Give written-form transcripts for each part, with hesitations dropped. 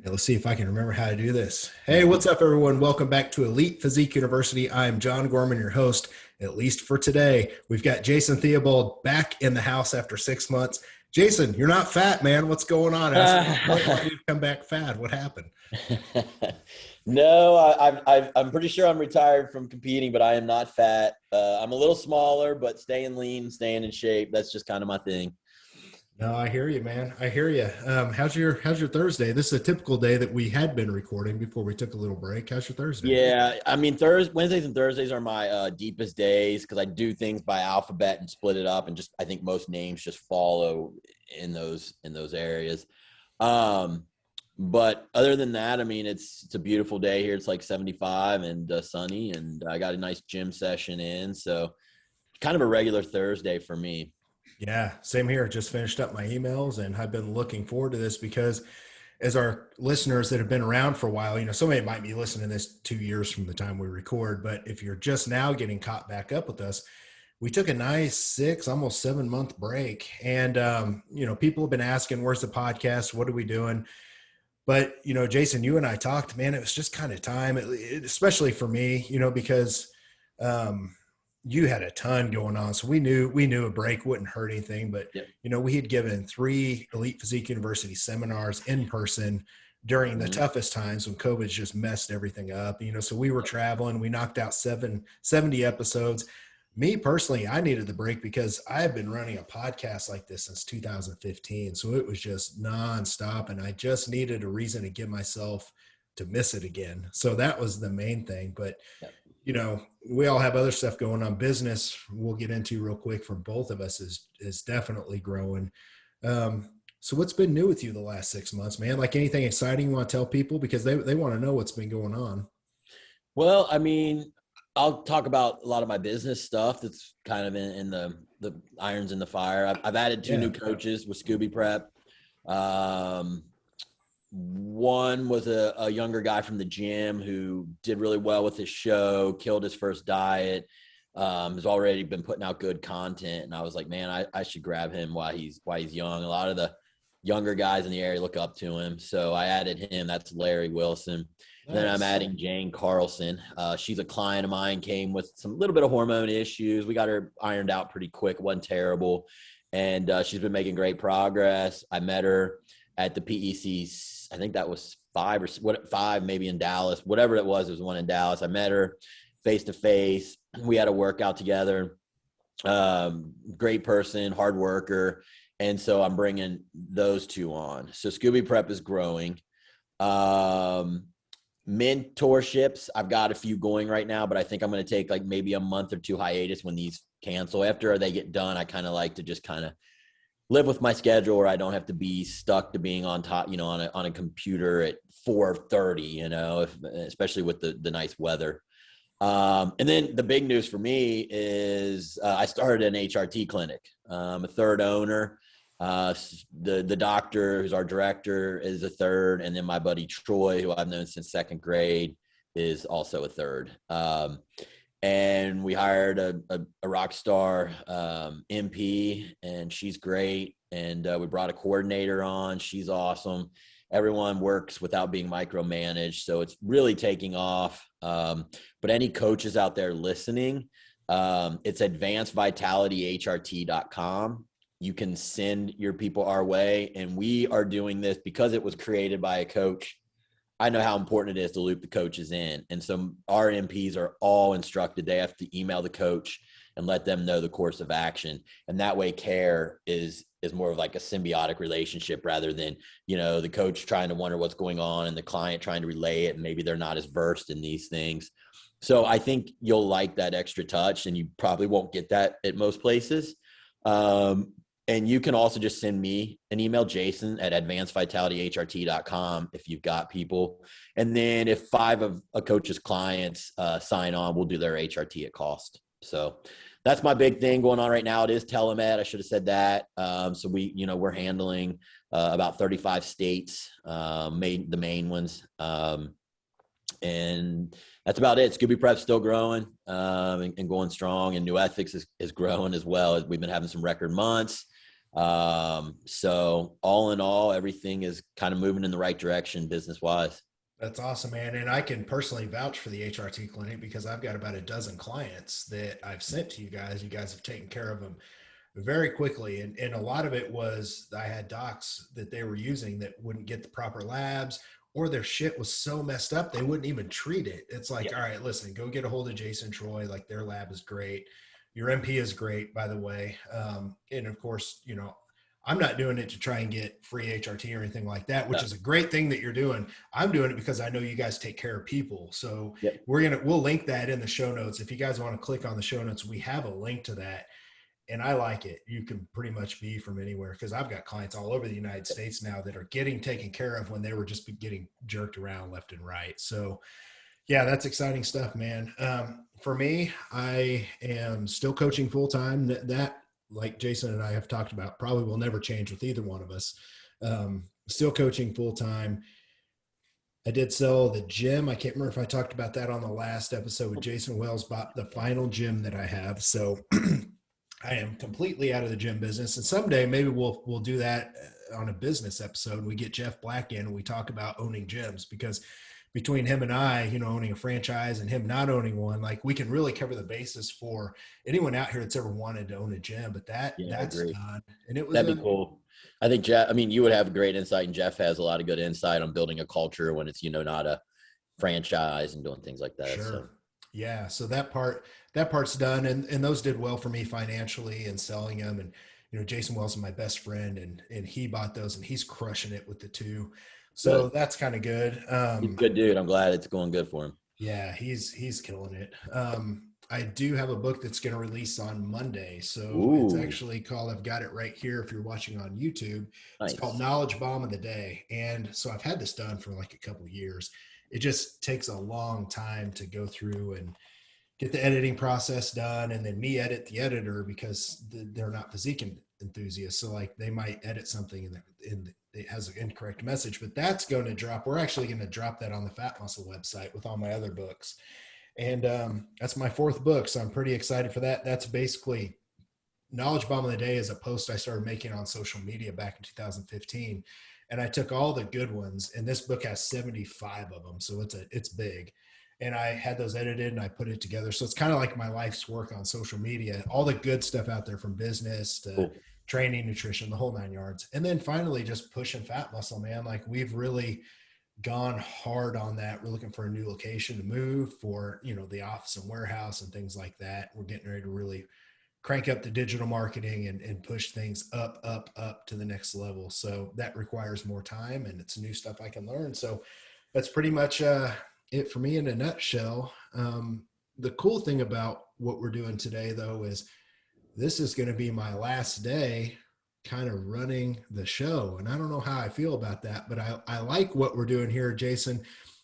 Okay, let's see if I can remember how to do this. Hey, what's up, everyone? Welcome back to Elite Physique University. I'm John Gorman, your host, at least for today. We've got Jason Theobald back in the house after 6 months. Jason, you're not fat, man. What's going on? Why did you come back fat? What happened? No, I'm pretty sure I'm retired from competing, but I am not fat. I'm a little smaller, but staying lean, staying in shape. That's just kind of my thing. No, I hear you, man. I hear you. How's your Thursday? This is a typical day that we had been recording before we took a little break. How's your Thursday? Yeah, I mean, Wednesdays and Thursdays are my deepest days because I do things by alphabet and split it up, and just I think most names just follow in those areas. But other than that, I mean, it's a beautiful day here. It's like 75 and sunny, and I got a nice gym session in, so kind of a regular Thursday for me. Yeah, same here. Just finished up my emails and I've been looking forward to this because as our listeners that have been around for a while, somebody might be listening to this 2 years from the time we record, but if you're just now getting caught back up with us, we took a nice 6, almost 7 month break. And, people have been asking, where's the podcast? What are we doing? But, Jason, you and I talked, man, it was just kind of time, especially for me, because, you had a ton going on. So we knew a break wouldn't hurt anything, but Yep. we had given 3 Elite Physique University seminars in person during the Mhm. toughest times when COVID's just messed everything up, so we were traveling, we knocked out 70 episodes. Me personally, I needed the break because I have been running a podcast like this since 2015. So it was just nonstop and I just needed a reason to give myself to miss it again. So that was the main thing. But Yep. we all have other stuff going on. Business, we'll get into real quick for both of us, is definitely growing. So what's been new with you the last 6 months, man? Like anything exciting you want to tell people because they want to know what's been going on. Well, I mean, I'll talk about a lot of my business stuff that's kind of in the irons in the fire. I've added 2 Yeah. new coaches with Scooby Prep. Um, One was a younger guy from the gym who did really well with his show, killed his first diet, has already been putting out good content. And I was like, man, I should grab him while he's young. A lot of the younger guys in the area look up to him. So I added him. That's Larry Wilson. And then I'm Nice. adding Jane Carlson. She's a client of mine, came with some little bit of hormone issues. We got her ironed out pretty quick. It wasn't terrible. And she's been making great progress. I met her at the PEC. I think that was 5 maybe in Dallas, whatever it was one in Dallas. I met her face to face. We had a workout together. Great person, hard worker. And so I'm bringing those 2 on. So Scooby Prep is growing. Mentorships, I've got a few going right now, but I think I'm going to take like maybe a month or 2 hiatus when these cancel. After they get done, I kind of like to just kind of live with my schedule where I don't have to be stuck to being on top, on a computer at 4:30, especially with the nice weather. And then the big news for me is I started an HRT clinic. I'm a third owner. The doctor who's our director is a third. And then my buddy Troy, who I've known since 2nd grade, is also a third. And we hired a rock star MP, and she's great. And we brought a coordinator on. She's awesome. Everyone works without being micromanaged. So it's really taking off. But any coaches out there listening, it's advancedvitalityhrt.com. You can send your people our way. And we are doing this because it was created by a coach. I know how important it is to loop the coaches in. And so our MPs are all instructed. They have to email the coach and let them know the course of action. And that way care is more of like a symbiotic relationship rather than, the coach trying to wonder what's going on and the client trying to relay it. And maybe they're not as versed in these things. So I think you'll like that extra touch, and you probably won't get that at most places. And you can also just send me an email, Jason at advancedvitalityhrt.com, if you've got people. And then if 5 of a coach's clients sign on, we'll do their HRT at cost. So that's my big thing going on right now. It is telemed. I should have said that. So we're handling about 35 states, the main ones. And that's about it. Scooby Prep's still growing and going strong. And NuEthix is growing as well. We've been having some record months. So all in all, everything is kind of moving in the right direction business wise. That's awesome, man. And I can personally vouch for the HRT clinic because I've got about a dozen clients that I've sent to you guys. You guys have taken care of them very quickly. And a lot of it was I had docs that they were using that wouldn't get the proper labs, or their shit was so messed up, they wouldn't even treat it. It's like, Yeah. all right, listen, go get a hold of Jason Troy. Like, their lab is great. Your MP is great, by the way. And of course, I'm not doing it to try and get free HRT or anything like that, which No. is a great thing that you're doing. I'm doing it because I know you guys take care of people. So Yep. we'll link that in the show notes. If you guys want to click on the show notes, we have a link to that. And I like it. You can pretty much be from anywhere, because I've got clients all over the United States now that are getting taken care of when they were just getting jerked around left and right. So yeah, that's exciting stuff, man. For me, I am still coaching full time. That, like Jason and I have talked about, probably will never change with either one of us. Still coaching full time. I did sell the gym. I can't remember if I talked about that on the last episode with Jason Wells, bought the final gym that I have. So I am completely out of the gym business. And someday maybe we'll do that on a business episode. We get Jeff Black in and we talk about owning gyms, because between him and I, owning a franchise and him not owning one, like, we can really cover the basis for anyone out here that's ever wanted to own a gym. But Yeah, I that's agree. done. And it was That'd be cool. I think Jeff, I mean, you would have great insight, and Jeff has a lot of good insight on building a culture when it's, not a franchise and doing things like that. sure. So Yeah. So that part's done. And those did well for me financially and selling them. And, Jason Wells is my best friend, and he bought those and he's crushing it with the two. So good. that's kind of good. He's a good dude. I'm glad it's going good for him. Yeah, he's killing it. I do have a book that's going to release on Monday. So it's Ooh, actually called, I've got it right here if you're watching on YouTube. It's called nice. Knowledge Bomb of the Day. And so I've had this done for like a couple of years. It just takes a long time to go through and get the editing process done, and then me edit the editor, because they're not physique enthusiasts. So like, they might edit something and it has an incorrect message, but that's going to drop. We're actually going to drop that on the Fat Muscle website with all my other books. And that's my fourth book. So I'm pretty excited for that. That's basically Knowledge Bomb of the Day, is a post I started making on social media back in 2015. And I took all the good ones, and this book has 75 of them. So it's big. And I had those edited and I put it together. So it's kind of like my life's work on social media, all the good stuff out there, from business to Cool. training, nutrition, the whole 9 yards. And then finally, just pushing Fat Muscle, man. Like, we've really gone hard on that. We're looking for a new location to move for, the office and warehouse and things like that. We're getting ready to really crank up the digital marketing and push things up to the next level. So that requires more time, and it's new stuff I can learn. So that's pretty much it for me in a nutshell. The cool thing about what we're doing today, though, is this is going to be my last day kind of running the show. And I don't know how I feel about that, but I like what we're doing here, Jason,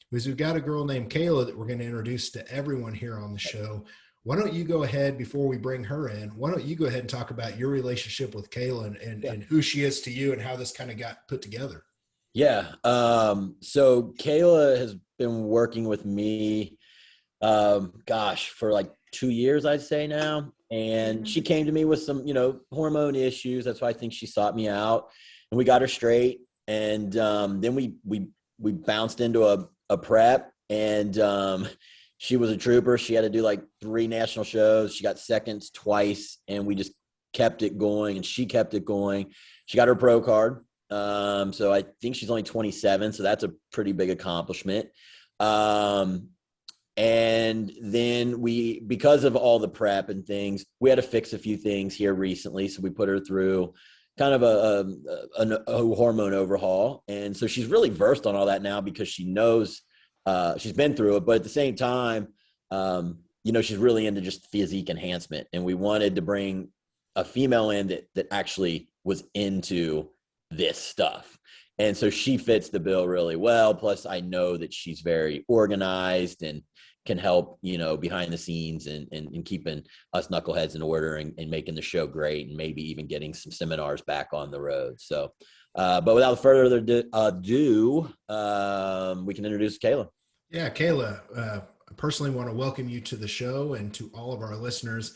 because we've got a girl named Kayla that we're going to introduce to everyone here on the show. Why don't you go ahead, before we bring her in, why don't you go ahead and talk about your relationship with Kayla and who she is to you and how this kind of got put together? Yeah. So Kayla has been working with me, for like 2 years, I'd say now. And she came to me with some, hormone issues. That's why I think she sought me out, and we got her straight. And then we bounced into a prep, and she was a trooper. She had to do like 3 national shows. She got seconds twice, and we just kept it going, and she kept it going. She got her pro card. So I think she's only 27. So that's a pretty big accomplishment. And then because of all the prep and things, we had to fix a few things here recently. So we put her through kind of a hormone overhaul. And so she's really versed on all that now, because she knows, she's been through it, but at the same time, she's really into just physique enhancement. And we wanted to bring a female in that actually was into this stuff. And so she fits the bill really well. Plus I know that she's very organized and can help, behind the scenes and keeping us knuckleheads in order and making the show great, and maybe even getting some seminars back on the road. So, but without further ado, we can introduce Kayla. Yeah, Kayla, I personally want to welcome you to the show and to all of our listeners.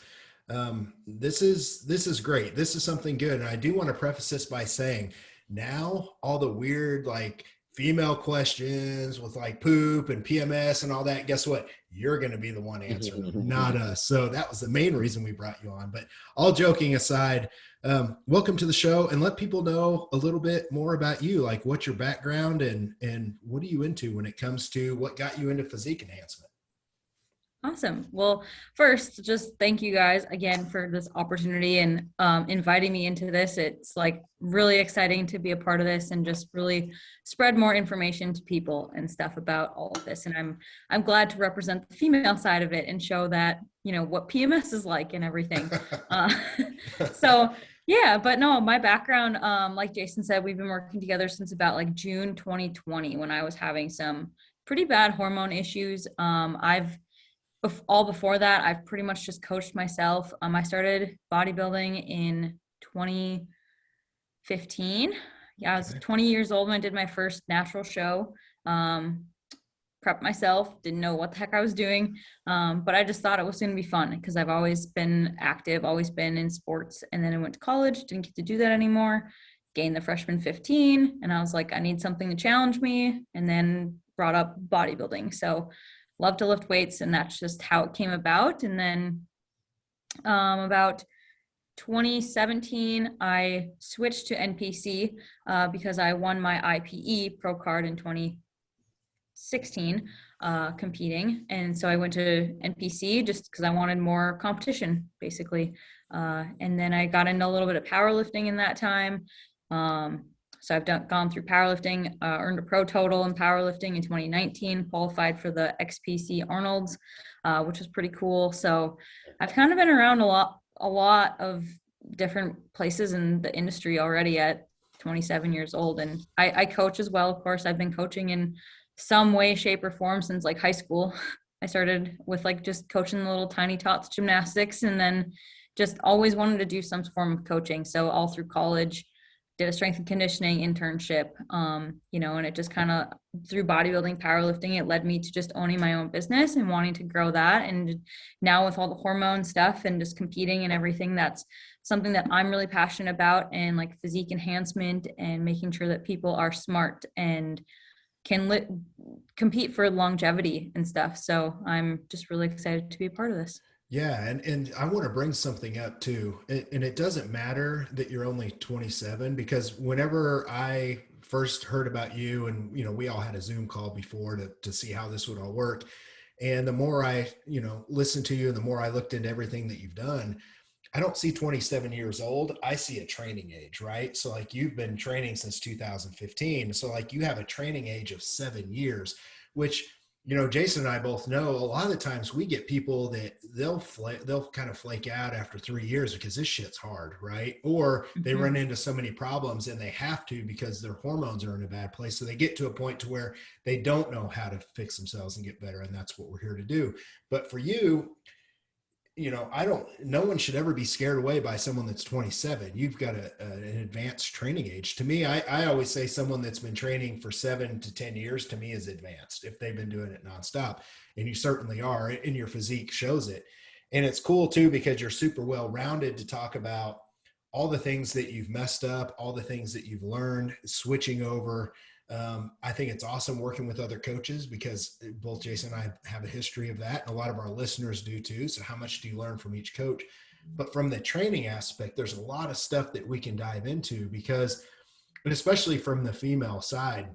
This is great. This is something good. And I do want to preface this by saying now all the weird like female questions with like poop and PMS and all that, guess what? You're going to be the one answering them, not us. So that was the main reason we brought you on. But all joking aside, welcome to the show, and let people know a little bit more about you, like what's your background and what are you into when it comes to what got you into physique enhancement? Awesome. Well, first, just thank you guys again for this opportunity and inviting me into this. It's like really exciting to be a part of this and just really spread more information to people and stuff about all of this. And I'm glad to represent the female side of it and show that, you know, what PMS is like and everything. So yeah, but no, my background, like Jason said, we've been working together since about like June 2020 when I was having some pretty bad hormone issues. All before that, I've pretty much just coached myself. I started bodybuilding in 2015. Yeah, I was 20 years old when I did my first natural show. Prepped myself, didn't know what the heck I was doing. But I just thought it was going to be fun because I've always been active, always been in sports. And then I went to college, didn't get to do that anymore. Gained the freshman 15. And I was like, I need something to challenge me. And then brought up bodybuilding. So love to lift weights, and that's just how it came about. And then about 2017, I switched to NPC because I won my IPE pro card in 2016 competing. And so I went to NPC just because I wanted more competition, basically. And then I got into a little bit of powerlifting in that time. So I've gone through powerlifting, earned a pro total in powerlifting in 2019, qualified for the XPC Arnold's, which was pretty cool. So I've kind of been around a lot of different places in the industry already at 27 years old. And I coach as well. Of course, I've been coaching in some way, shape, or form since like high school. I started with like just coaching the little tiny tots gymnastics, and then just always wanted to do some form of coaching. So all through college, did a strength and conditioning internship, you know, and it just kind of through bodybuilding, powerlifting, it led me to just owning my own business and wanting to grow that. And now with all the hormone stuff and just competing and everything, that's something that I'm really passionate about, and like physique enhancement and making sure that people are smart and can compete for longevity and stuff. So I'm just really excited to be a part of this. Yeah, and I want to bring something up too. And it doesn't matter that you're only 27, because whenever I first heard about you, and you know, we all had a Zoom call before to see how this would all work. And the more I, you know, listened to you and the more I looked into everything that you've done, I don't see 27 years old. I see a training age, right? So like you've been training since 2015. So like you have a training age of 7 years, which, you know, Jason and I both know a lot of the times we get people that they'll kind of flake out after 3 years because this shit's hard, right? Or they run into so many problems and they have to because their hormones are in a bad place. So they get to a point to where they don't know how to fix themselves and get better. And that's what we're here to do. But for you, you know, no one should ever be scared away by someone that's 27. You've got an advanced training age. To me, I always say someone that's been training for 7 to 10 years to me is advanced if they've been doing it nonstop. And you certainly are, and your physique shows it. And it's cool too, because you're super well-rounded to talk about all the things that you've messed up, all the things that you've learned, switching over. I think it's awesome working with other coaches because both Jason and I have a history of that, and a lot of our listeners do too. So how much do you learn from each coach? But from the training aspect, there's a lot of stuff that we can dive into because, and especially from the female side,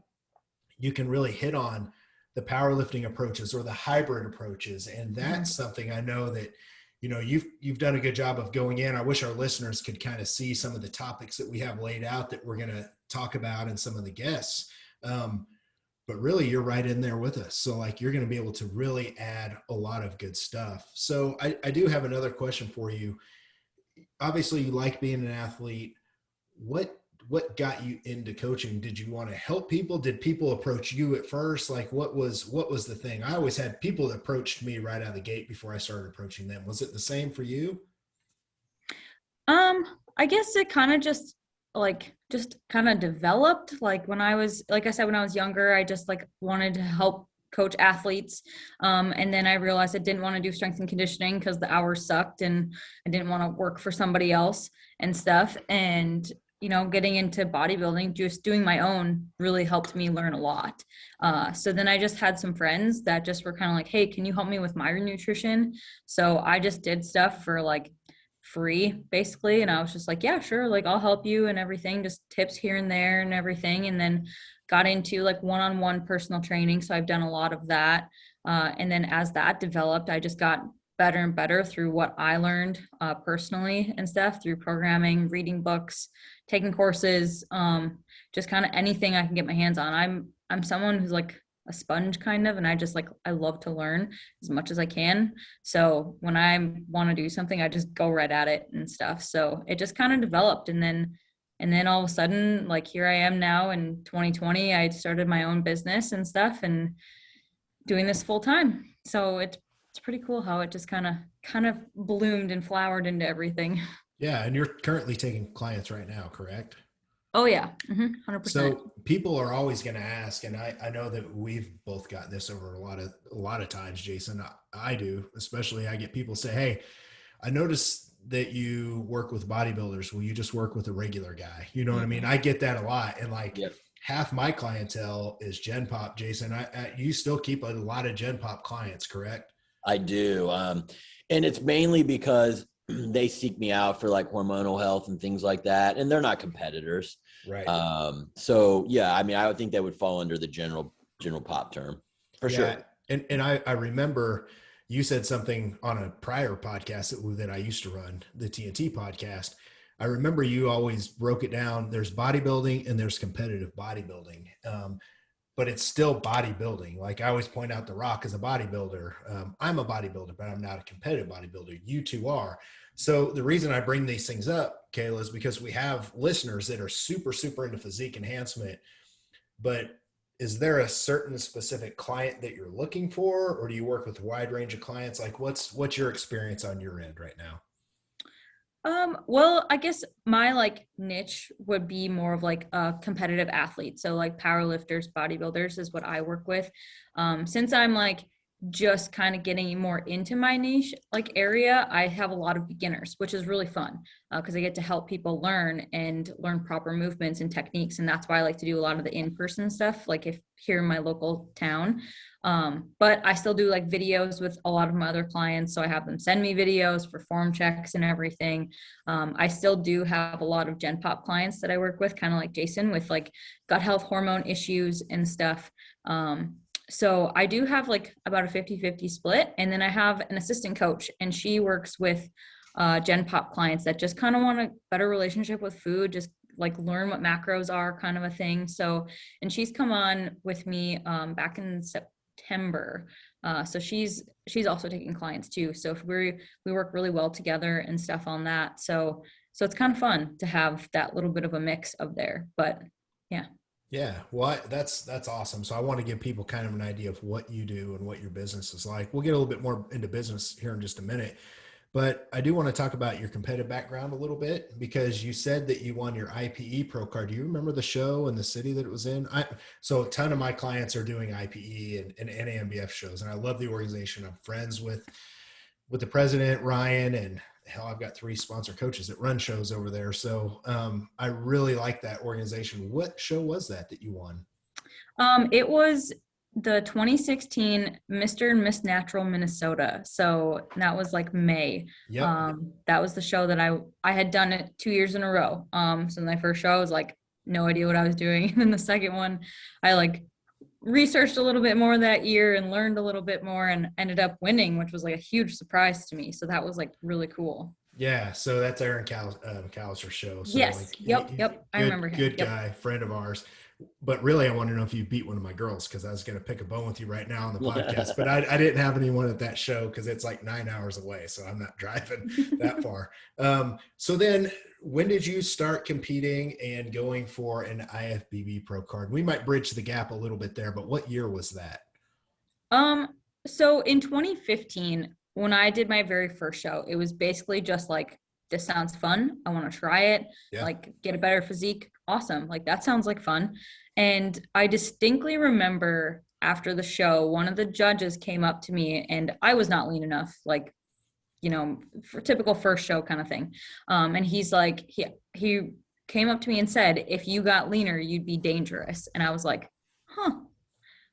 you can really hit on the powerlifting approaches or the hybrid approaches. And that's something I know that, you know, you've done a good job of going in. I wish our listeners could kind of see some of the topics that we have laid out that we're going to talk about and some of the guests. But really you're right in there with us. So like, you're going to be able to really add a lot of good stuff. So I do have another question for you. Obviously you like being an athlete. What got you into coaching? Did you want to help people? Did people approach you at first? Like what was the thing? I always had people that approached me right out of the gate before I started approaching them. Was it the same for you? I guess it kind of just kind of developed. Like when I was, like I said, when I was younger, I just like wanted to help coach athletes. And then I realized I didn't want to do strength and conditioning because the hours sucked and I didn't want to work for somebody else and stuff. And, getting into bodybuilding, just doing my own really helped me learn a lot. So then I just had some friends that just were kind of like, hey, can you help me with my nutrition? So I just did stuff for like free basically. And I was just like, yeah, sure. Like I'll help you and everything, just tips here and there and everything. And then got into like one-on-one personal training. So I've done a lot of that. And then as that developed, I just got better and better through what I learned personally and stuff, through programming, reading books, taking courses, just kind of anything I can get my hands on. I'm someone who's like a sponge kind of, and I love to learn as much as I can. So when I want to do something, I just go right at it and stuff. So it just kind of developed. And then all of a sudden, like here I am now in 2020, I started my own business and stuff and doing this full time. So it's pretty cool how it just kind of bloomed and flowered into everything. Yeah. And you're currently taking clients right now, correct? Oh yeah. 100%. So people are always going to ask, and I know that we've both got this over a lot of times, Jason. I do, especially I get people say, hey, I noticed that you work with bodybuilders. Will you just work with a regular guy? You know what I mean? I get that a lot. And like half my clientele is Gen Pop, Jason. You still keep a lot of Gen Pop clients, correct? I do. And it's mainly because they seek me out for like hormonal health and things like that. And they're not competitors. Right. So yeah, I mean, I would think that would fall under the general pop term for sure. And I remember you said something on a prior podcast that I used to run, the TNT podcast. I remember you always broke it down. There's bodybuilding and there's competitive bodybuilding. But it's still bodybuilding. Like I always point out, The Rock is a bodybuilder. I'm a bodybuilder, but I'm not a competitive bodybuilder. You two are. So the reason I bring these things up, Kayla, is because we have listeners that are super, super into physique enhancement. But is there a certain specific client that you're looking for, or do you work with a wide range of clients? Like what's your experience on your end right now? Well, I guess my like niche would be more of like a competitive athlete. So like powerlifters, bodybuilders is what I work with. Since I'm like just kind of getting more into my niche like area, I have a lot of beginners, which is really fun because I get to help people learn proper movements and techniques. And that's why I like to do a lot of the in-person stuff, like if here in my local town. But I still do like videos with a lot of my other clients. So I have them send me videos for form checks and everything. I still do have a lot of Gen Pop clients that I work with, kind of like Jason, with like gut health hormone issues and stuff. So I do have like about a 50-50 split. And then I have an assistant coach, and she works with Gen Pop clients that just kind of want a better relationship with food, just like learn what macros are, kind of a thing. So, and she's come on with me back in September. So she's also taking clients too. So if we work really well together and stuff on that. So it's kind of fun to have that little bit of a mix of there, but yeah. Yeah, well, that's awesome. So I want to give people kind of an idea of what you do and what your business is like. We'll get a little bit more into business here in just a minute, but I do want to talk about your competitive background a little bit, because you said that you won your IPE Pro card. Do you remember the show and the city that it was in? So a ton of my clients are doing IPE and NAMBF shows, and I love the organization. I'm friends with the president, Ryan, and hell, I've got 3 sponsor coaches that run shows over there. So I really like that organization. What show was that you won? It was the 2016 Mr. and Miss Natural Minnesota. So that was like May. Yep. That was the show that I had done it 2 years in a row. So my first show, I was like, no idea what I was doing. And then the second one, I like researched a little bit more that year and learned a little bit more and ended up winning, which was like a huge surprise to me. So that was like really cool. Yeah. So that's Aaron Callister's show. So yes. Like, yep. I remember him. Good guy, friend of ours. But really, I want to know if you beat one of my girls, because I was going to pick a bone with you right now on the podcast. But I didn't have anyone at that show because it's like 9 hours away. So I'm not driving that far. So then when did you start competing and going for an IFBB Pro card? We might bridge the gap a little bit there, but what year was that? So in 2015, when I did my very first show, it was basically just like, this sounds fun. I want to try it. Yeah. Like get a better physique. Awesome. Like that sounds like fun. And I distinctly remember after the show, one of the judges came up to me, and I was not lean enough, like, you know, for typical first show kind of thing. And he's like, he came up to me and said, if you got leaner, you'd be dangerous. And I was like, huh,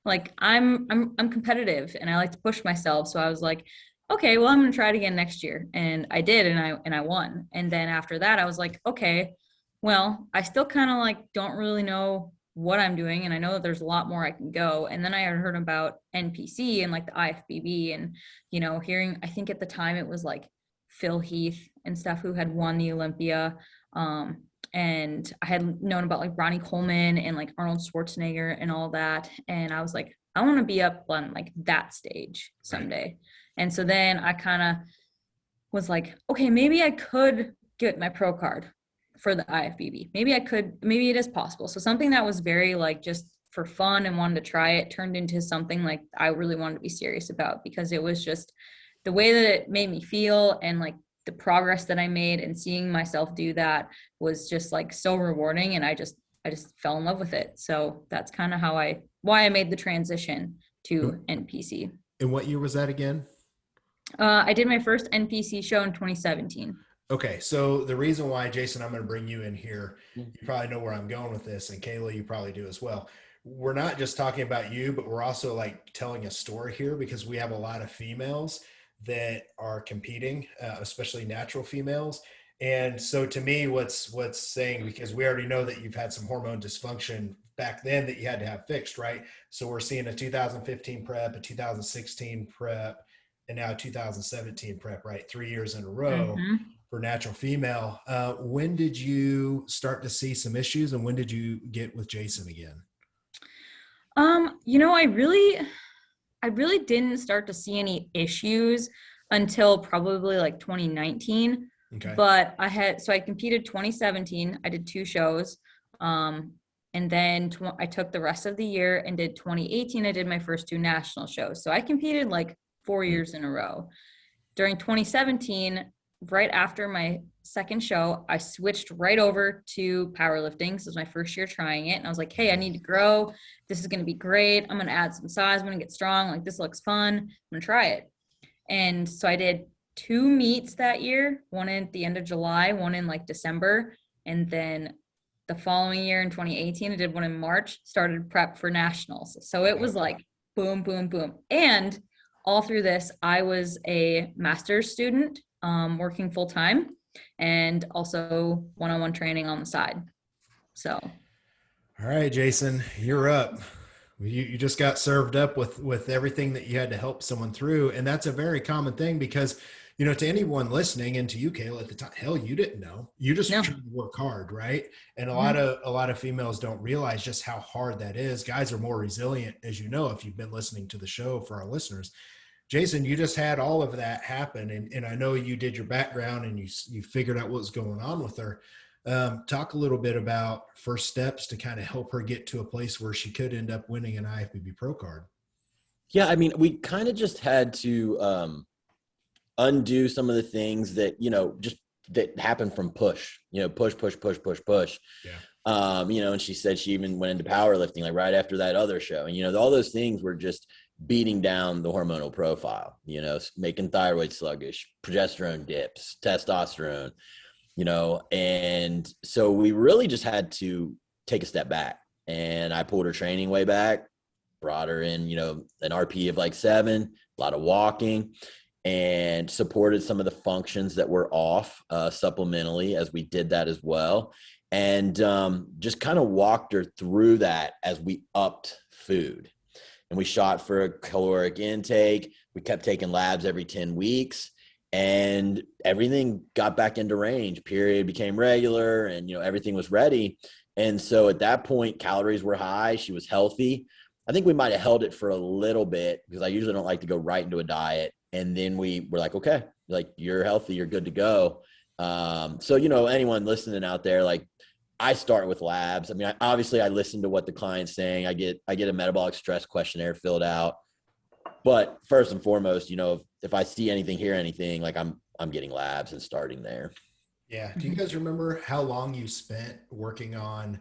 like I'm competitive and I like to push myself. So I was like, okay, well, I'm going to try it again next year. And I did. And I won. And then after that, I was like, okay, well, I still kind of like don't really know what I'm doing. And I know that there's a lot more I can go. And then I had heard about NPC and like the IFBB and, you know, hearing, I think at the time it was like Phil Heath and stuff who had won the Olympia. And I had known about like Ronnie Coleman and like Arnold Schwarzenegger and all that. And I was like, I want to be up on like that stage someday. Right. And so then I kind of was like, okay, maybe I could get my pro card for the IFBB. Maybe it is possible. So something that was very like just for fun and wanted to try it turned into something like I really wanted to be serious about, because it was just the way that it made me feel and like the progress that I made and seeing myself do that was just like so rewarding. And I just fell in love with it. So that's kind of why I made the transition to NPC. And what year was that again? I did my first NPC show in 2017. Okay. So the reason why, Jason, I'm going to bring you in here, you probably know where I'm going with this, and Kayla, you probably do as well. We're not just talking about you, but we're also like telling a story here, because we have a lot of females that are competing, especially natural females. And so to me, what's saying, because we already know that you've had some hormone dysfunction back then that you had to have fixed, right? So we're seeing a 2015 prep, a 2016 prep, and now a 2017 prep, right? 3 years in a row for natural female. When did you start to see some issues, and when did you get with Jason again? You know, I really didn't start to see any issues until probably like 2019. Okay. But I competed 2017. I did 2 shows. And then I took the rest of the year and did 2018. I did my first 2 national shows. So I competed like 4 years in a row. During 2017, right after my second show, I switched right over to powerlifting. This was my first year trying it. And I was like, hey, I need to grow. This is going to be great. I'm going to add some size. I'm going to get strong. Like, this looks fun. I'm going to try it. And so I did 2 meets that year, one at the end of July, one in like December. And then the following year in 2018, I did one in March, started prep for nationals. So it was like boom, boom, boom. And all through this, I was a master's student, working full time, and also one-on-one training on the side. So. All right, Jason, you're up. You just got served up with everything that you had to help someone through. And that's a very common thing, because, you know, to anyone listening, and to you, Kayla, at the time, hell, you didn't know. You just tried to work hard, right? And a lot of females don't realize just how hard that is. Guys are more resilient, as you know, if you've been listening to the show. For our listeners, Jason, you just had all of that happen. And I know you did your background and you figured out what was going on with her. Talk a little bit about first steps to kind of help her get to a place where she could end up winning an IFBB Pro card. Yeah, I mean, we kind of just had to undo some of the things that, you know, just that happened from push. You know, push. Yeah. You know, and she said she even went into powerlifting like right after that other show. And, you know, all those things were just beating down the hormonal profile, you know, making thyroid sluggish, progesterone dips, testosterone, you know. And so we really just had to take a step back, and I pulled her training way back, brought her in, you know, an RP of like 7, a lot of walking, and supported some of the functions that were off supplementally as we did that as well. And just kind of walked her through that as we upped food. And we shot for a caloric intake. We kept taking labs every 10 weeks, and everything got back into range. Period became regular, and, you know, everything was ready. And so at that point, calories were high. She was healthy. I think we might have held it for a little bit, because I usually don't like to go right into a diet. And then we were like, okay, like, you're healthy, you're good to go. So, you know, anyone listening out there, like, I start with labs. I mean, obviously I listen to what the client's saying. I get a metabolic stress questionnaire filled out. But first and foremost, you know, if I see anything, hear anything, like I'm getting labs and starting there. Yeah. Do you guys remember how long you spent working on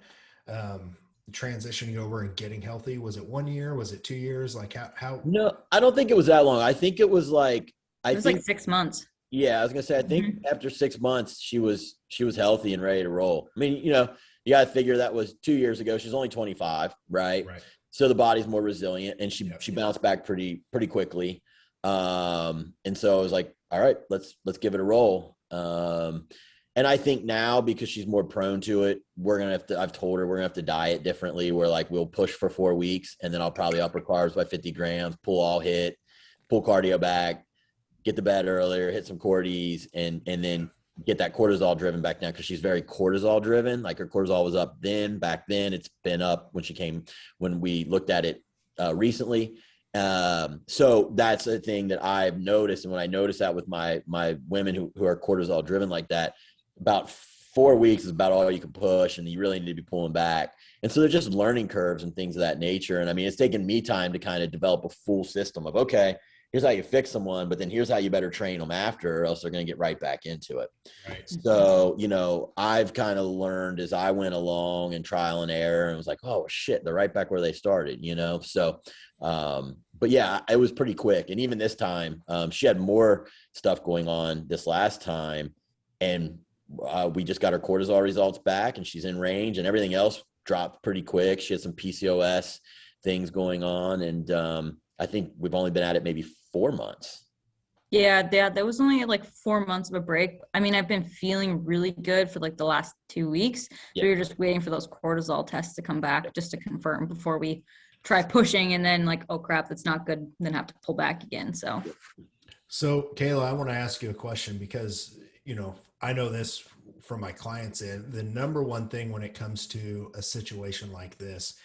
transitioning over and getting healthy? Was it 1 year? Was it 2 years? Like how? No, I don't think it was that long. I think it was like, It was like 6 months. yeah, I was gonna say, I think Mhm. after 6 months, she was healthy and ready to roll. I mean, you got to figure that was 2 years ago. She's only 25, right? Right. So the body's more resilient, and she Yep. she bounced back pretty quickly. And so I was like, all right, let's give it a roll. And I think now, because she's more prone to it, we're gonna have to. I've told her we're gonna have to diet differently. We're like, we'll push for 4 weeks, and then I'll probably up her carbs by 50 grams, pull cardio back, get to bed earlier, hit some cortis, and then get that cortisol driven back down, because she's very cortisol driven. Like, her cortisol was up back then. It's been up when we looked at it recently. So that's a thing that I've noticed. And when I notice that with my women who are cortisol driven like that, about 4 weeks is about all you can push, and you really need to be pulling back. And so they're just learning curves and things of that nature. And I mean, it's taken me time to kind of develop a full system of, okay, here's how you fix someone, but then here's how you better train them after, or else they're going to get right back into it. Right. So, I've kind of learned as I went along and trial and error, and was like, oh shit, they're right back where they started, So, but yeah, it was pretty quick. And even this time, she had more stuff going on this last time, and we just got her cortisol results back, and she's in range, and everything else dropped pretty quick. She had some PCOS things going on, and I think we've only been at it maybe 4 months. Yeah, there was only like 4 months of a break. I mean, I've been feeling really good for like the last 2 weeks. Yeah. So we were just waiting for those cortisol tests to come back just to confirm before we try pushing, and then like, oh crap, that's not good, then have to pull back again. So Kayla, I want to ask you a question, because, I know this from my clients, and the number one thing when it comes to a situation like this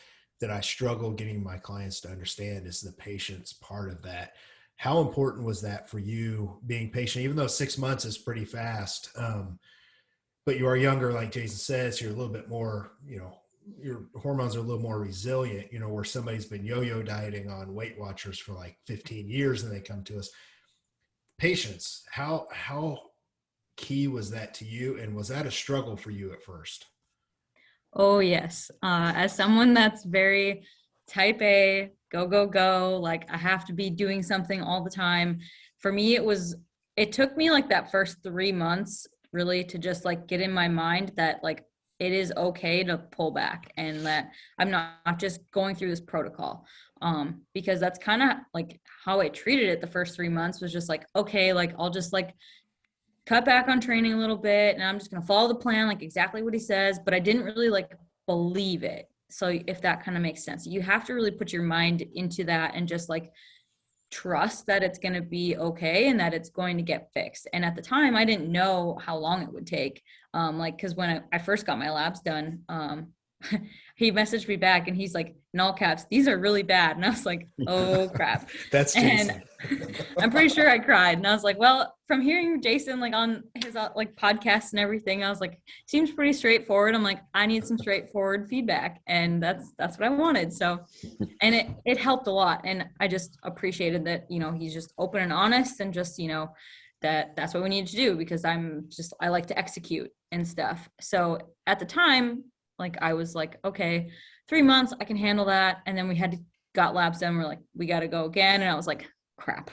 that I struggle getting my clients to understand is the patience part of that. How important was that for you, being patient, even though 6 months is pretty fast? But you are younger, like Jason says, you're a little bit more, your hormones are a little more resilient, where somebody's been yo-yo dieting on Weight Watchers for like 15 years and they come to us. Patience, how key was that to you? And was that a struggle for you at first? oh yes, as someone that's very type A, go go go, like I have to be doing something all the time. For me, it took me like that first 3 months really to just like get in my mind that like it is okay to pull back, and that I'm not just going through this protocol. Because that's kind of like how I treated it the first 3 months, was just like, okay, like I'll just like cut back on training a little bit, and I'm just going to follow the plan, like exactly what he says. But I didn't really like believe it. So if that kind of makes sense, you have to really put your mind into that and just like trust that it's going to be okay and that it's going to get fixed. And at the time, I didn't know how long it would take. Because when I first got my labs done, he messaged me back and he's like, in all caps, "These are really bad." And I was like, oh crap. That's Jason. And I'm pretty sure I cried. And I was like, well, from hearing Jason like on his like podcast and everything, I was like, seems pretty straightforward. I'm like, I need some straightforward feedback. And that's what I wanted. So, and it helped a lot. And I just appreciated that, he's just open and honest, and just, that's what we need to do, because I like to execute and stuff. So at the time, like I was like, okay, 3 months, I can handle that. And then we got labs done. We're like, we got to go again. And I was like, crap.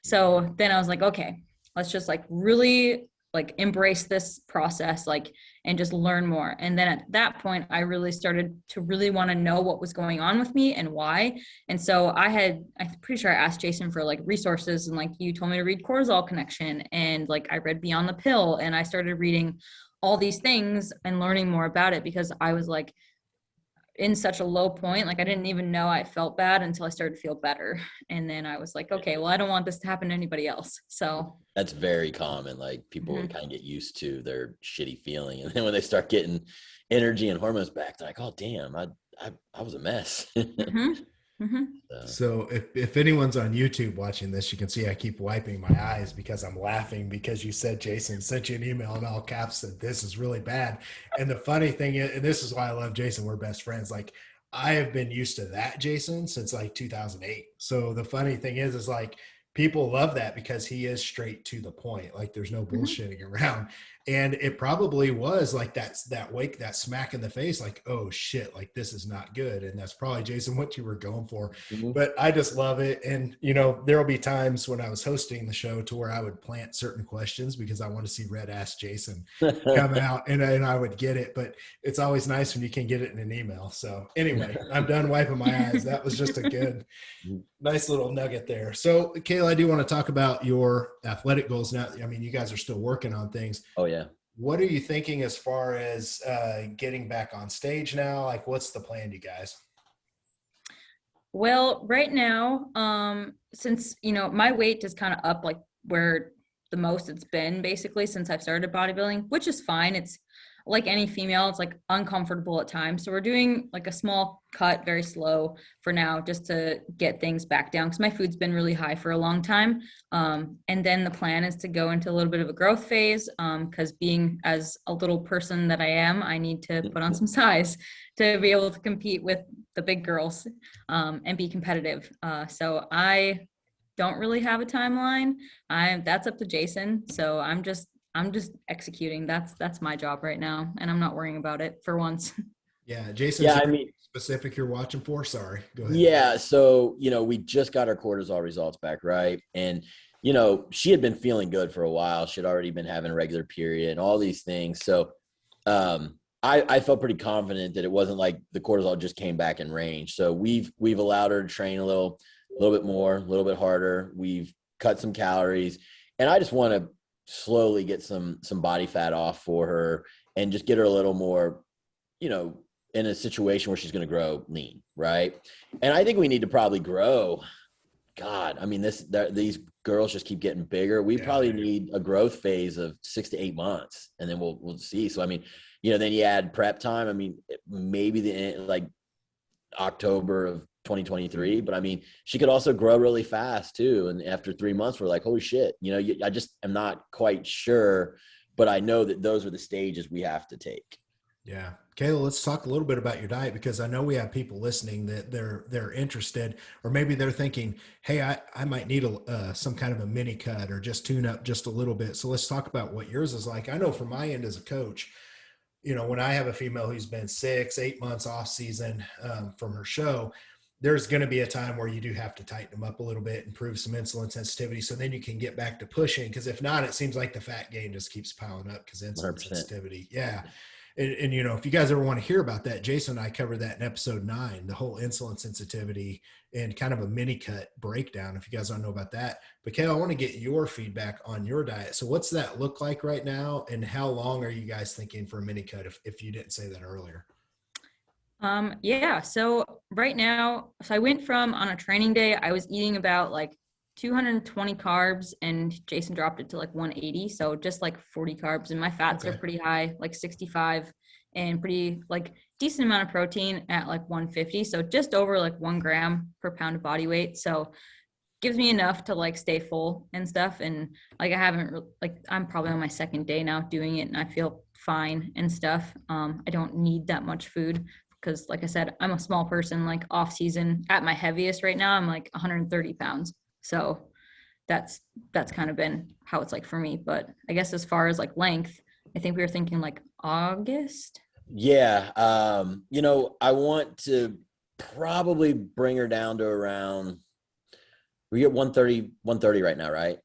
So then I was like, okay, let's just like really like embrace this process, like, and just learn more. And then at that point, I really started to really want to know what was going on with me and why. And so I'm pretty sure I asked Jason for like resources, and like you told me to read Cortisol Connection, and like I read Beyond the Pill, and I started reading all these things and learning more about it, because I was like in such a low point. Like I didn't even know I felt bad until I started to feel better. And then I was like, okay, well, I don't want this to happen to anybody else. So that's very common. Like, people kind of get used to their shitty feeling, and then when they start getting energy and hormones back, they're like, oh damn, I was a mess. So if anyone's on YouTube watching this, you can see I keep wiping my eyes because I'm laughing, because you said Jason sent you an email in all caps that this is really bad. And the funny thing is, and this is why I love Jason, we're best friends. Like, I have been used to that Jason since like 2008. So the funny thing is like people love that because he is straight to the point. Like there's no bullshitting around. And it probably was like that smack in the face, like, oh shit, like this is not good. And that's probably, Jason, what you were going for. Mhm. But I just love it. And, you know, there'll be times when I was hosting the show to where I would plant certain questions because I want to see Red Ass Jason come out and I would get it. But it's always nice when you can get it in an email. So anyway, I'm done wiping my eyes. That was just a good, nice little nugget there. So Kayla, I do want to talk about your athletic goals now. I mean, you guys are still working on things. Oh yeah. What are you thinking as far as getting back on stage now? Like, what's the plan, you guys? Well, right now, since, you know, my weight is kind of up like where the most it's been basically since I've started bodybuilding, which is fine. It's like any female, it's like uncomfortable at times. So we're doing like a small cut, very slow for now, just to get things back down because my food's been really high for a long time. And then the plan is to go into a little bit of a growth phase because being as a little person that I am, I need to put on some size to be able to compete with the big girls and be competitive. So I don't really have a timeline. That's up to Jason. So I'm just executing. That's my job right now, and I'm not worrying about it for once. Yeah, Jason. Yeah, I mean, specific you're watching for? Sorry, go ahead. Yeah, so you know, we just got our cortisol results back, right? And you know, she had been feeling good for a while. She had already been having a regular period and all these things. So I felt pretty confident that it wasn't like the cortisol just came back in range. So we've allowed her to train a little bit more, a little bit harder. We've cut some calories, and I just want to slowly get some body fat off for her and just get her a little more, you know, in a situation where she's going to grow lean, right? And I think we need to probably grow. God, I mean, these girls just keep getting bigger. We probably need a growth phase of 6 to 8 months, and then we'll see. So I mean, you know, then you add prep time. I mean, maybe like October of 2023, but I mean, she could also grow really fast too. And after 3 months, we're like, holy shit, you know, I just am not quite sure, but I know that those are the stages we have to take. Yeah. Kayla, let's talk a little bit about your diet, because I know we have people listening that they're interested, or maybe they're thinking, hey, I might need some kind of a mini cut or just tune up just a little bit. So let's talk about what yours is like. I know from my end as a coach, you know, when I have a female who's been 6, 8 months off season from her show, there's going to be a time where you do have to tighten them up a little bit, improve some insulin sensitivity, so then you can get back to pushing. Because if not, it seems like the fat gain just keeps piling up because insulin 100%. sensitivity. Yeah. And, you know, if you guys ever want to hear about that, Jason and I covered that in episode 9, the whole insulin sensitivity and kind of a mini cut breakdown, if you guys don't know about that. But Kayla, I want to get your feedback on your diet. So what's that look like right now? And how long are you guys thinking for a mini cut if you didn't say that earlier? Yeah, so right now, so I went from, on a training day, I was eating about like 220 carbs, and Jason dropped it to like 180. So just like 40 carbs, and my fats are pretty high, like 65, and pretty like decent amount of protein at like 150. So just over like 1 gram per pound of body weight. So gives me enough to like stay full and stuff. And like, I'm probably on my 2nd day now doing it, and I feel fine and stuff. I don't need that much food, because like I said, I'm a small person. Like off season, at my heaviest right now, I'm like 130 pounds. So that's kind of been how it's like for me. But I guess as far as like length, I think we were thinking like August. Yeah. You know, I want to probably bring her down to around, we get 130 right now, right?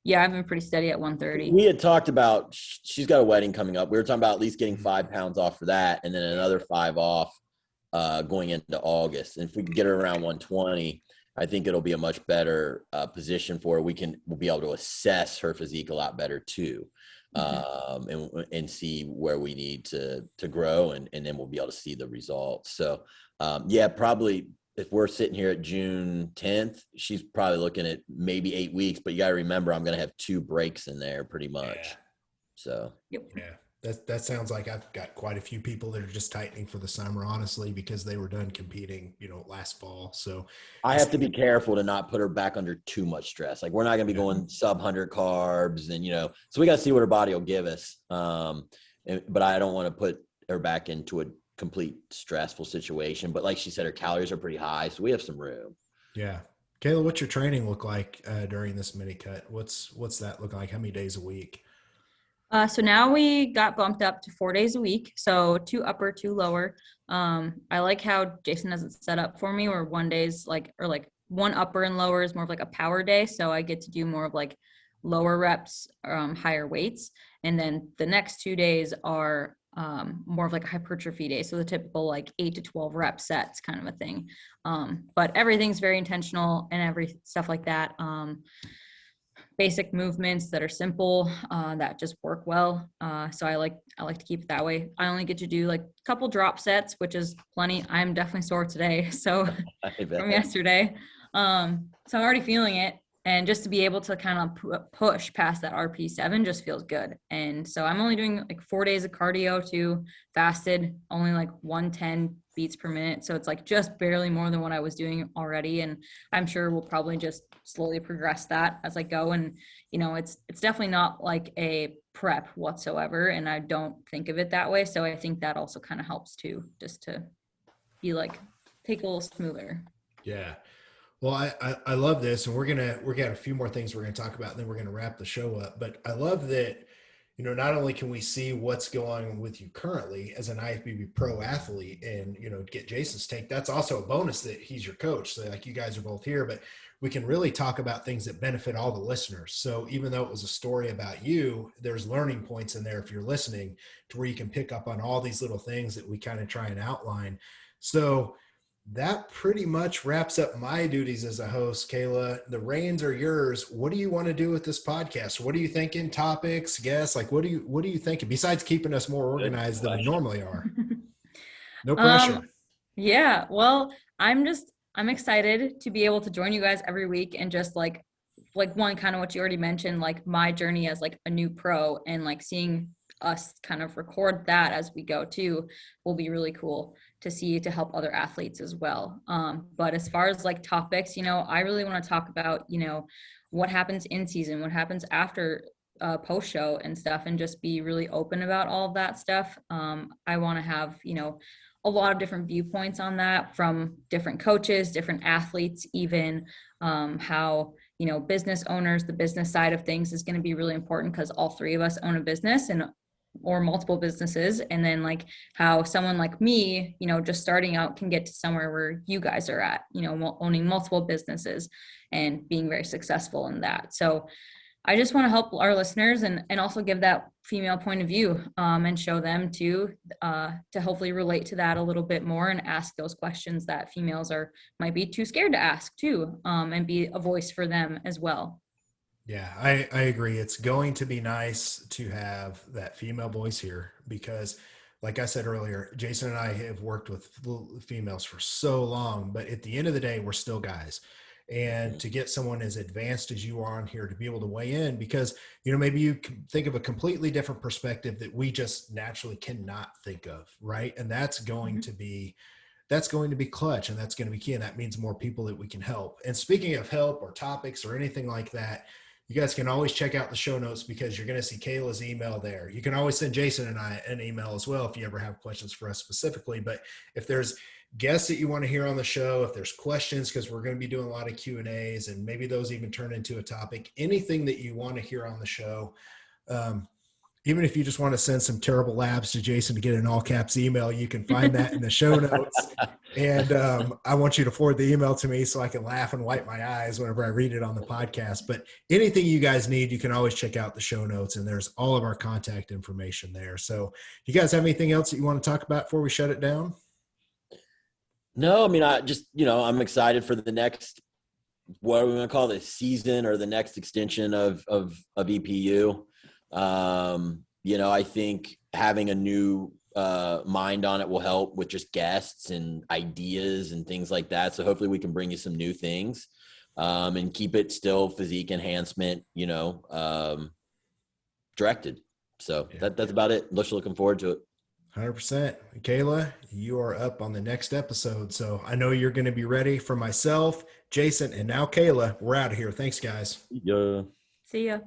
Yeah, I've been pretty steady at 130. We had talked about, she's got a wedding coming up. We were talking about at least getting 5 pounds off for that, and then another 5 off going into August. And if we can get her around 120, I think it'll be a much better position for her. We'll be able to assess her physique a lot better too, and see where we need to grow, and then we'll be able to see the results. So yeah, probably if we're sitting here at June 10th, she's probably looking at maybe 8 weeks, but you got to remember, I'm going to have 2 breaks in there pretty much. Yeah. So, Yep. Yeah, that sounds like I've got quite a few people that are just tightening for the summer, honestly, because they were done competing, you know, last fall. So I have to be careful to not put her back under too much stress. Like, we're not going to be going sub 100 carbs, and, you know, so we got to see what her body will give us. But I don't want to put her back into a complete stressful situation. But like she said, her calories are pretty high, so we have some room. Yeah. Kayla, what's your training look like during this mini cut? What's that look like? How many days a week? So now we got bumped up to 4 days a week. So 2 upper, 2 lower. I like how Jason has it set up for me where 1 day's like, or like 1 upper and lower is more of like a power day. So I get to do more of like lower reps, higher weights. And then the next 2 days are more of like a hypertrophy day. So the typical like 8 to 12 rep sets kind of a thing. But everything's very intentional and every stuff like that. Basic movements that are simple, that just work well. So I like to keep it that way. I only get to do like a couple drop sets, which is plenty. I'm definitely sore today. So from yesterday. So I'm already feeling it. And just to be able to kind of push past that RP7 just feels good. And so I'm only doing like 4 days of cardio too, fasted, only like 110 beats per minute. So it's like just barely more than what I was doing already. And I'm sure we'll probably just slowly progress that as I go. And, it's definitely not like a prep whatsoever. And I don't think of it that way. So I think that also kind of helps too, just to be like, take a little smoother. Yeah. Well, I love this, and we got a few more things we're gonna talk about, and then we're gonna wrap the show up. But I love that, not only can we see what's going on with you currently as an IFBB Pro athlete, and get Jason's take. That's also a bonus that he's your coach. So like you guys are both here, but we can really talk about things that benefit all the listeners. So even though it was a story about you, there's learning points in there if you're listening to where you can pick up on all these little things that we kind of try and outline. So that pretty much wraps up my duties as a host, Kayla. The reins are yours. What do you want to do with this podcast? What are you thinking? Topics, guests? Like, what are you thinking? Besides keeping us more organized than we normally are. No pressure. Yeah. Well, I'm excited to be able to join you guys every week and just like one kind of what you already mentioned, like my journey as like a new pro and like seeing us kind of record that as we go too will be really cool to see, to help other athletes as well. But as far as like topics, I really want to talk about, what happens in season, what happens after post show and stuff, and just be really open about all of that stuff. I want to have, a lot of different viewpoints on that from different coaches, different athletes, even how, business owners, the business side of things is going to be really important because all three of us own a business or multiple businesses. And then like how someone like me, just starting out can get to somewhere where you guys are at, owning multiple businesses and being very successful in that. So I just want to help our listeners and also give that female point of view, and show them too, to hopefully relate to that a little bit more and ask those questions that females might be too scared to ask too, and be a voice for them as well. Yeah, I agree. It's going to be nice to have that female voice here because, like I said earlier, Jason and I have worked with females for so long, but at the end of the day, we're still guys. And to get someone as advanced as you are on here to be able to weigh in, because, maybe you can think of a completely different perspective that we just naturally cannot think of, right? And that's going to be clutch, and that's going to be key. And that means more people that we can help. And speaking of help or topics or anything like that, you guys can always check out the show notes because you're going to see Kayla's email there. You can always send Jason and I an email as well if you ever have questions for us specifically. But if there's guests that you want to hear on the show, if there's questions, because we're going to be doing a lot of Q&As and maybe those even turn into a topic, anything that you want to hear on the show, even if you just want to send some terrible labs to Jason to get an all caps email, you can find that in the show notes. And I want you to forward the email to me so I can laugh and wipe my eyes whenever I read it on the podcast. But anything you guys need, you can always check out the show notes, and there's all of our contact information there. So you guys have anything else that you want to talk about before we shut it down? No, I mean, I just, I'm excited for the next, what are we going to call this, season or the next extension of EPU. I think having a new mind on it will help with just guests and ideas and things like that. So hopefully we can bring you some new things, and keep it still physique enhancement, directed. So that's about it. Just looking forward to it. 100%. Kayla, you are up on the next episode. So I know you're going to be ready. For myself, Jason, and now Kayla, we're out of here. Thanks, guys. Yeah. See ya.